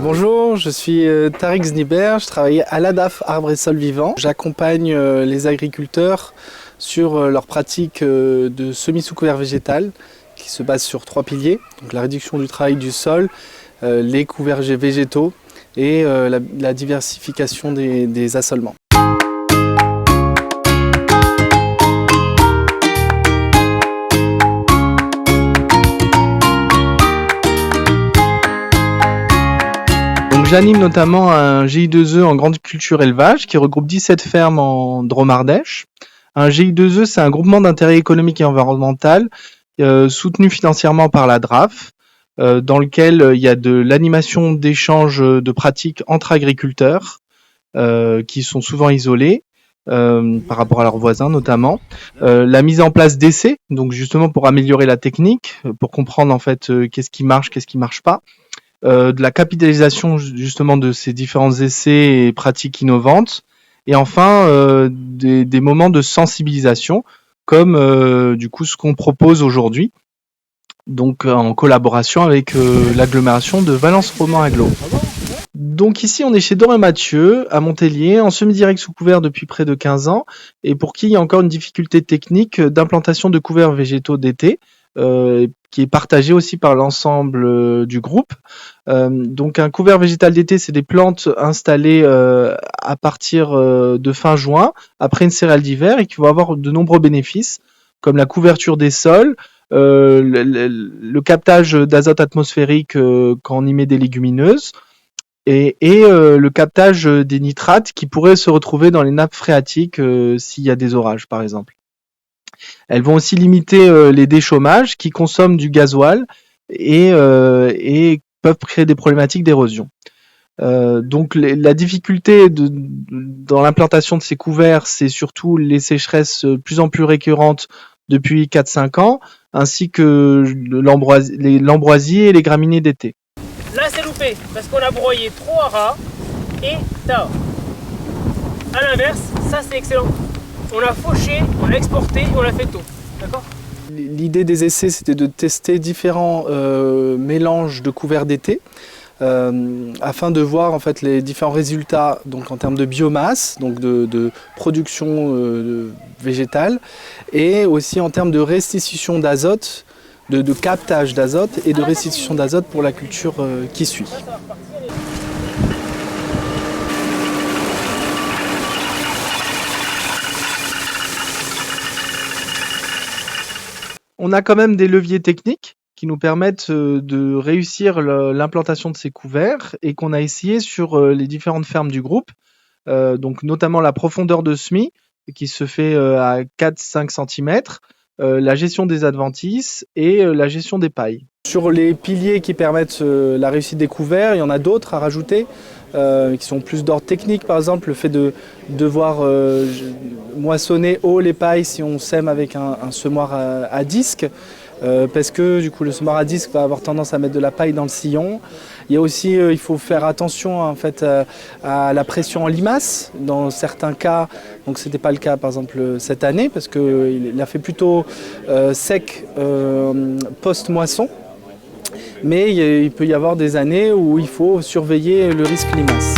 Bonjour, je suis Tariq Zniber, je travaille à l'ADAF Arbres et Sols Vivants. J'accompagne les agriculteurs sur leur pratique de semis sous couvert végétal qui se base sur 3 piliers, donc la réduction du travail du sol, les couverts végétaux et la diversification des assolements. J'anime notamment un GI2E en grande culture élevage qui regroupe 17 fermes en Drôme-Ardèche. Un GI2E, c'est un groupement d'intérêt économique et environnemental soutenu financièrement par la DRAF, dans lequel il y a de l'animation d'échanges de pratiques entre agriculteurs qui sont souvent isolés par rapport à leurs voisins notamment. La mise en place d'essais, donc justement pour améliorer la technique, pour comprendre en fait qu'est-ce qui marche pas. De la capitalisation justement de ces différents essais et pratiques innovantes, et enfin des moments de sensibilisation comme du coup ce qu'on propose aujourd'hui, donc en collaboration avec l'agglomération de Valence-Roman Agglo. Donc ici on est chez Dore Mathieu à Montélier, en semi-direct sous couvert depuis près de 15 ans, et pour qui il y a encore une difficulté technique d'implantation de couverts végétaux d'été, qui est partagé aussi par l'ensemble du groupe. Donc un couvert végétal d'été, c'est des plantes installées à partir de fin juin, après une céréale d'hiver, et qui vont avoir de nombreux bénéfices, comme la couverture des sols, le captage d'azote atmosphérique quand on y met des légumineuses, et le captage des nitrates qui pourraient se retrouver dans les nappes phréatiques s'il y a des orages par exemple. Elles vont aussi limiter les déchaumages qui consomment du gasoil et peuvent créer des problématiques d'érosion. Donc la difficulté dans l'implantation de ces couverts, c'est surtout les sécheresses de plus en plus récurrentes depuis 4-5 ans, ainsi que l'ambroisie et les graminées d'été. Là c'est loupé, parce qu'on a broyé trop à ras et tard. A l'inverse, ça c'est excellent. On l'a fauché, on l'a exporté et on l'a fait tôt. D'accord ? L'idée des essais, c'était de tester différents mélanges de couverts d'été afin de voir en fait les différents résultats donc en termes de biomasse, donc de production végétale, et aussi en termes de restitution d'azote, de captage d'azote et de restitution d'azote pour la culture qui suit. On a quand même des leviers techniques qui nous permettent de réussir l'implantation de ces couverts et qu'on a essayé sur les différentes fermes du groupe, donc notamment la profondeur de semis qui se fait à 4-5 cm, la gestion des adventices et la gestion des pailles. Sur les piliers qui permettent la réussite des couverts, il y en a d'autres à rajouter qui sont plus d'ordre technique, par exemple le fait de devoir moissonner haut les pailles si on sème avec un semoir à disque, parce que du coup le semoir à disque va avoir tendance à mettre de la paille dans le sillon. Il y a aussi, il faut faire attention en fait à la pression en limaces dans certains cas. Donc c'était pas le cas par exemple cette année parce qu'il a fait plutôt sec post-moisson. Mais il peut y avoir des années où il faut surveiller le risque limace.